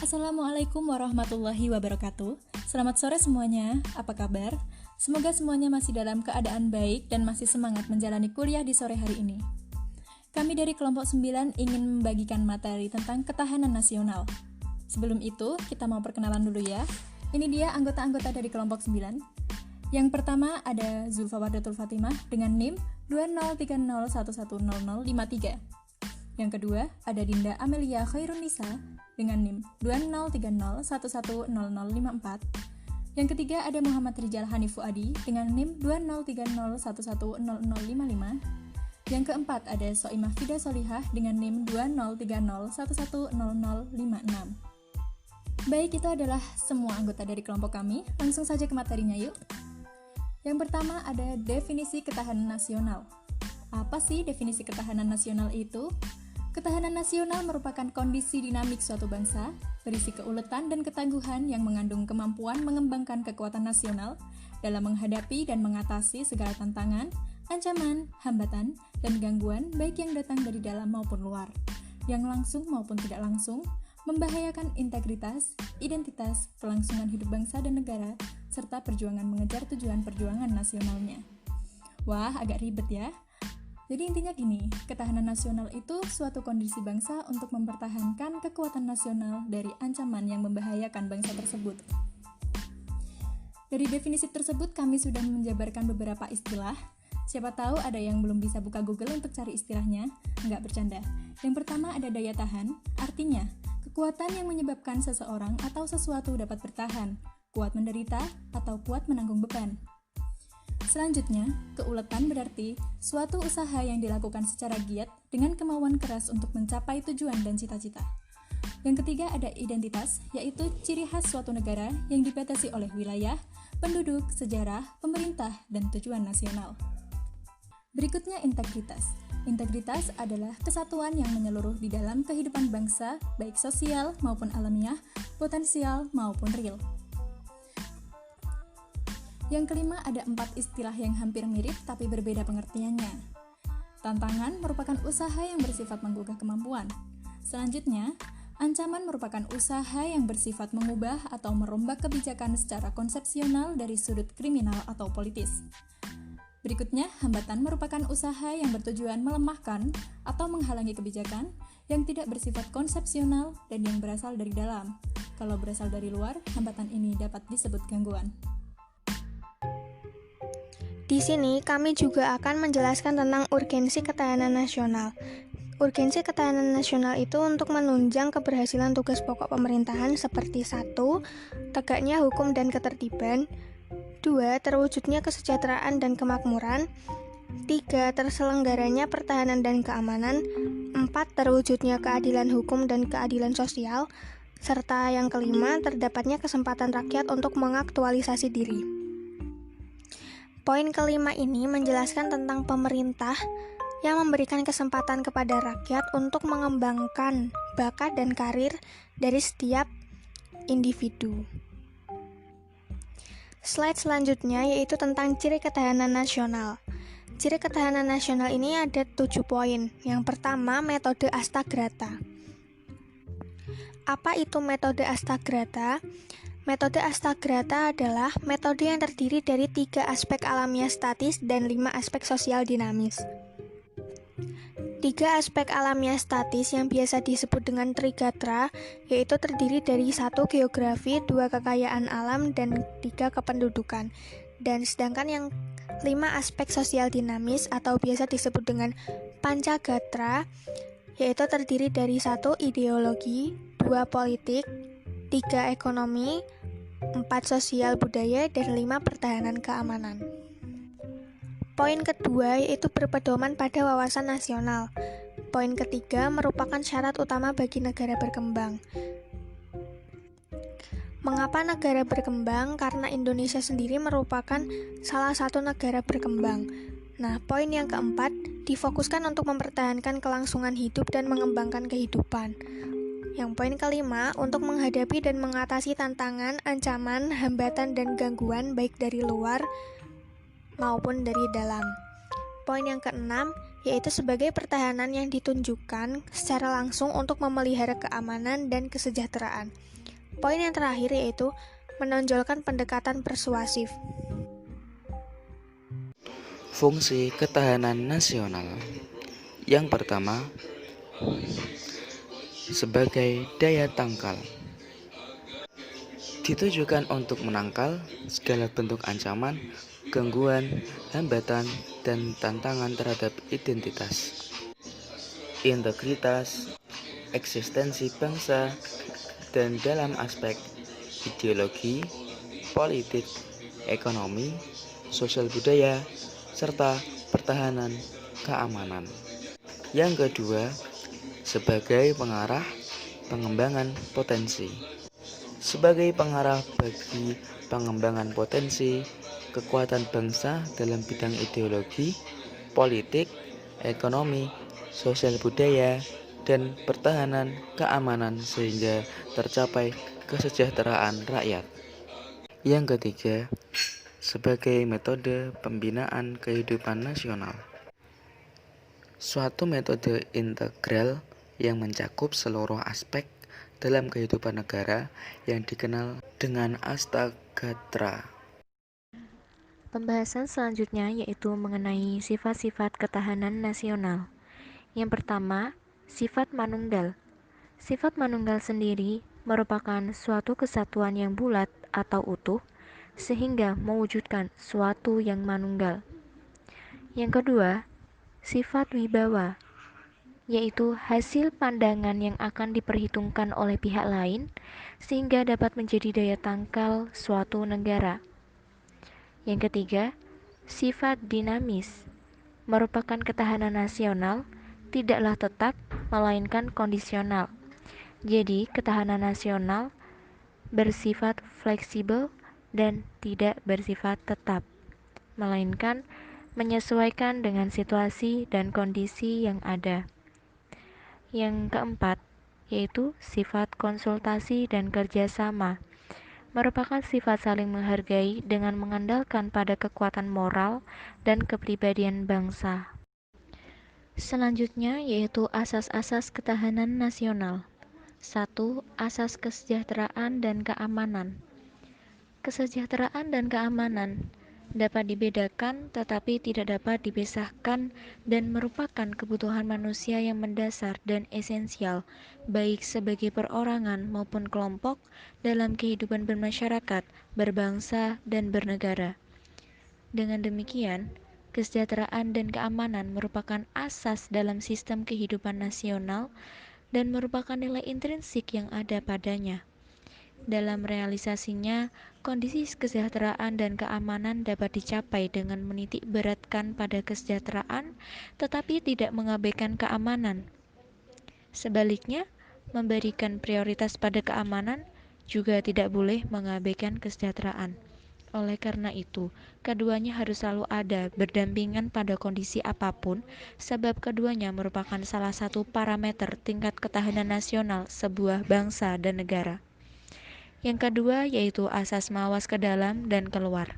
Assalamualaikum warahmatullahi wabarakatuh. Selamat sore semuanya, apa kabar? Semoga semuanya masih dalam keadaan baik dan masih semangat menjalani kuliah di sore hari ini. Kami dari kelompok 9 ingin membagikan materi tentang ketahanan nasional. Sebelum itu, kita mau perkenalan dulu ya. Ini dia anggota-anggota dari kelompok 9. Yang pertama ada Zulfa Wardatul Fatimah dengan NIM 2030110053. Yang kedua ada Dinda Amelia Khairunisa dengan NIM 2030110054. Yang ketiga ada Muhammad Rijal Hanif Fuadi dengan NIM 2030110055. Yang keempat ada Soimah Fida Solihah dengan NIM 2030110056. Baik, itu adalah semua anggota dari kelompok kami. Langsung saja ke materinya yuk. Yang pertama ada definisi ketahanan nasional. Apa sih definisi ketahanan nasional itu? Ketahanan nasional merupakan kondisi dinamik suatu bangsa, berisi keuletan dan ketangguhan yang mengandung kemampuan mengembangkan kekuatan nasional dalam menghadapi dan mengatasi segala tantangan, ancaman, hambatan, dan gangguan baik yang datang dari dalam maupun luar, yang langsung maupun tidak langsung, membahayakan integritas, identitas, kelangsungan hidup bangsa dan negara, serta perjuangan mengejar tujuan perjuangan nasionalnya. Wah, agak ribet ya. Jadi intinya gini, ketahanan nasional itu suatu kondisi bangsa untuk mempertahankan kekuatan nasional dari ancaman yang membahayakan bangsa tersebut. Dari definisi tersebut kami sudah menjabarkan beberapa istilah. Siapa tahu ada yang belum bisa buka Google untuk cari istilahnya, nggak bercanda. Yang pertama ada daya tahan, artinya kekuatan yang menyebabkan seseorang atau sesuatu dapat bertahan, kuat menderita, atau kuat menanggung beban. Selanjutnya, keuletan berarti suatu usaha yang dilakukan secara giat dengan kemauan keras untuk mencapai tujuan dan cita-cita. Yang ketiga ada identitas, yaitu ciri khas suatu negara yang dibatasi oleh wilayah, penduduk, sejarah, pemerintah, dan tujuan nasional. Berikutnya integritas. Integritas adalah kesatuan yang menyeluruh di dalam kehidupan bangsa, baik sosial maupun alamiah, potensial maupun real. Yang kelima ada 4 istilah yang hampir mirip tapi berbeda pengertiannya. Tantangan merupakan usaha yang bersifat menggugah kemampuan. Selanjutnya, ancaman merupakan usaha yang bersifat mengubah atau merombak kebijakan secara konsepsional dari sudut kriminal atau politis. Berikutnya, hambatan merupakan usaha yang bertujuan melemahkan atau menghalangi kebijakan yang tidak bersifat konsepsional dan yang berasal dari dalam. Kalau berasal dari luar, hambatan ini dapat disebut gangguan. Di sini kami juga akan menjelaskan tentang urgensi ketahanan nasional. Urgensi ketahanan nasional itu untuk menunjang keberhasilan tugas pokok pemerintahan seperti 1. Tegaknya hukum dan ketertiban, 2. Terwujudnya kesejahteraan dan kemakmuran, 3. Terselenggaranya pertahanan dan keamanan, 4. Terwujudnya keadilan hukum dan keadilan sosial, serta yang kelima, terdapatnya kesempatan rakyat untuk mengaktualisasi diri. Poin kelima ini menjelaskan tentang pemerintah yang memberikan kesempatan kepada rakyat untuk mengembangkan bakat dan karir dari setiap individu. Slide selanjutnya yaitu tentang ciri ketahanan nasional. Ciri ketahanan nasional ini ada 7 poin. Yang pertama, metode Astagrata. Apa itu metode Astagrata? Metode Astagrata adalah metode yang terdiri dari 3 aspek alamiah statis dan 5 aspek sosial dinamis. 3 aspek alamiah statis yang biasa disebut dengan Trigatra, yaitu terdiri dari 1 geografi, 2 kekayaan alam, dan 3 kependudukan. Dan sedangkan yang 5 aspek sosial dinamis atau biasa disebut dengan Pancagatra, yaitu terdiri dari 1 ideologi, 2 politik, 3 ekonomi, 4 sosial budaya, dan 5 pertahanan keamanan. Poin kedua yaitu berpedoman pada wawasan nasional. Poin ketiga merupakan syarat utama bagi negara berkembang. Mengapa negara berkembang? Karena Indonesia sendiri merupakan salah satu negara berkembang. Nah, poin yang keempat difokuskan untuk mempertahankan kelangsungan hidup dan mengembangkan kehidupan. Yang poin kelima, untuk menghadapi dan mengatasi tantangan, ancaman, hambatan, dan gangguan baik dari luar maupun dari dalam. Poin yang keenam, yaitu sebagai pertahanan yang ditunjukkan secara langsung untuk memelihara keamanan dan kesejahteraan. Poin yang terakhir yaitu menonjolkan pendekatan persuasif. Fungsi ketahanan nasional. Yang pertama, sebagai daya tangkal. Ditujukan untuk menangkal segala bentuk ancaman, gangguan, hambatan, dan tantangan terhadap identitas, integritas, eksistensi bangsa, dan dalam aspek ideologi, politik, ekonomi, sosial budaya, serta pertahanan keamanan. Yang kedua, sebagai pengarah pengembangan potensi. Sebagai pengarah bagi pengembangan potensi kekuatan bangsa dalam bidang ideologi, politik, ekonomi, sosial budaya, dan pertahanan keamanan sehingga tercapai kesejahteraan rakyat. Yang ketiga, sebagai metode pembinaan kehidupan nasional. Suatu metode integral yang mencakup seluruh aspek dalam kehidupan negara yang dikenal dengan Astagatra. Pembahasan selanjutnya yaitu mengenai sifat-sifat ketahanan nasional. Yang pertama, sifat manunggal. Sifat manunggal sendiri merupakan suatu kesatuan yang bulat atau utuh, sehingga mewujudkan suatu yang manunggal. Yang kedua, sifat wibawa, yaitu hasil pandangan yang akan diperhitungkan oleh pihak lain, sehingga dapat menjadi daya tangkal suatu negara. Yang ketiga, sifat dinamis, merupakan ketahanan nasional, tidaklah tetap, melainkan kondisional. Jadi, ketahanan nasional bersifat fleksibel dan tidak bersifat tetap, melainkan menyesuaikan dengan situasi dan kondisi yang ada. Yang keempat, yaitu sifat konsultasi dan kerjasama, merupakan sifat saling menghargai dengan mengandalkan pada kekuatan moral dan kepribadian bangsa. Selanjutnya yaitu asas-asas ketahanan nasional. 1. Asas kesejahteraan dan keamanan. Kesejahteraan dan keamanan dapat dibedakan tetapi tidak dapat dipisahkan dan merupakan kebutuhan manusia yang mendasar dan esensial baik sebagai perorangan maupun kelompok dalam kehidupan bermasyarakat, berbangsa, dan bernegara. Dengan demikian, kesejahteraan dan keamanan merupakan asas dalam sistem kehidupan nasional dan merupakan nilai intrinsik yang ada padanya. Dalam realisasinya, kondisi kesejahteraan dan keamanan dapat dicapai dengan menitik beratkan pada kesejahteraan, tetapi tidak mengabaikan keamanan. Sebaliknya, memberikan prioritas pada keamanan juga tidak boleh mengabaikan kesejahteraan. Oleh karena itu, keduanya harus selalu ada berdampingan pada kondisi apapun, sebab keduanya merupakan salah satu parameter tingkat ketahanan nasional sebuah bangsa dan negara. Yang kedua yaitu asas mawas ke dalam dan keluar.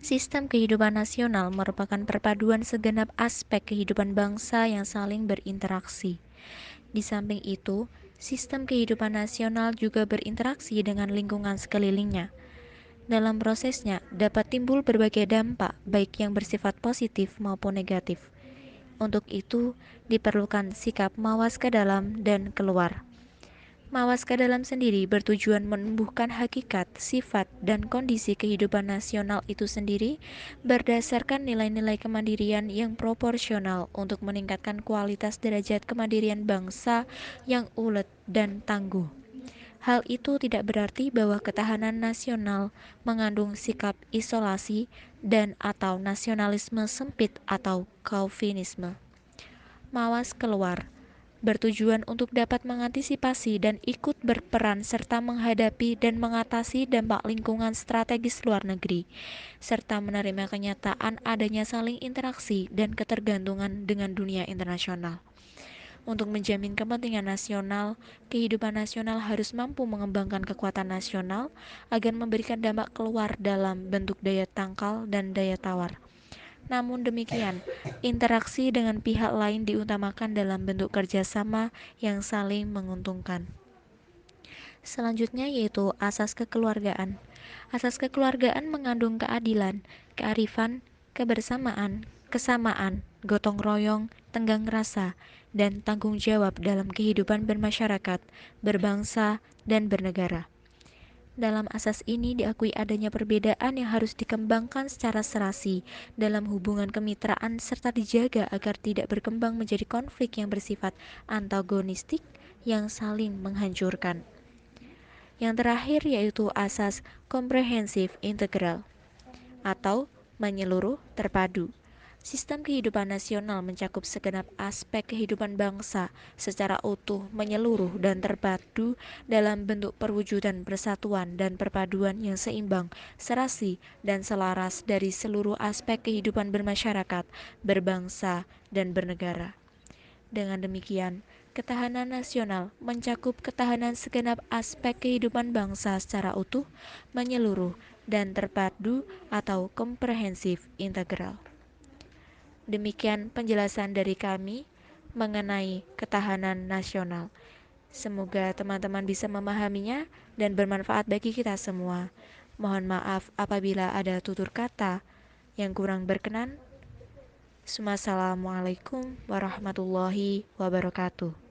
Sistem kehidupan nasional merupakan perpaduan segenap aspek kehidupan bangsa yang saling berinteraksi. Di samping itu, sistem kehidupan nasional juga berinteraksi dengan lingkungan sekelilingnya. Dalam prosesnya dapat timbul berbagai dampak, baik yang bersifat positif maupun negatif. Untuk itu, diperlukan sikap mawas ke dalam dan keluar. Mawas ke dalam sendiri bertujuan menumbuhkan hakikat, sifat, dan kondisi kehidupan nasional itu sendiri berdasarkan nilai-nilai kemandirian yang proporsional untuk meningkatkan kualitas derajat kemandirian bangsa yang ulet dan tangguh. Hal itu tidak berarti bahwa ketahanan nasional mengandung sikap isolasi dan atau nasionalisme sempit atau kaufinisme. Mawas keluar bertujuan untuk dapat mengantisipasi dan ikut berperan serta menghadapi dan mengatasi dampak lingkungan strategis luar negeri, serta menerima kenyataan adanya saling interaksi dan ketergantungan dengan dunia internasional. Untuk menjamin kepentingan nasional, kehidupan nasional harus mampu mengembangkan kekuatan nasional agar memberikan dampak keluar dalam bentuk daya tangkal dan daya tawar. Namun demikian, interaksi dengan pihak lain diutamakan dalam bentuk kerjasama yang saling menguntungkan. Selanjutnya yaitu asas kekeluargaan. Asas kekeluargaan mengandung keadilan, kearifan, kebersamaan, kesamaan, gotong royong, tenggang rasa, dan tanggung jawab dalam kehidupan bermasyarakat, berbangsa, dan bernegara. Dalam asas ini diakui adanya perbedaan yang harus dikembangkan secara serasi dalam hubungan kemitraan serta dijaga agar tidak berkembang menjadi konflik yang bersifat antagonistik yang saling menghancurkan. Yang terakhir yaitu asas komprehensif integral atau menyeluruh terpadu. Sistem kehidupan nasional mencakup segenap aspek kehidupan bangsa secara utuh, menyeluruh, dan terpadu dalam bentuk perwujudan persatuan dan perpaduan yang seimbang, serasi, dan selaras dari seluruh aspek kehidupan bermasyarakat, berbangsa, dan bernegara. Dengan demikian, ketahanan nasional mencakup ketahanan segenap aspek kehidupan bangsa secara utuh, menyeluruh, dan terpadu atau komprehensif integral. Demikian penjelasan dari kami mengenai ketahanan nasional. Semoga teman-teman bisa memahaminya dan bermanfaat bagi kita semua. Mohon maaf apabila ada tutur kata yang kurang berkenan. Wassalamualaikum warahmatullahi wabarakatuh.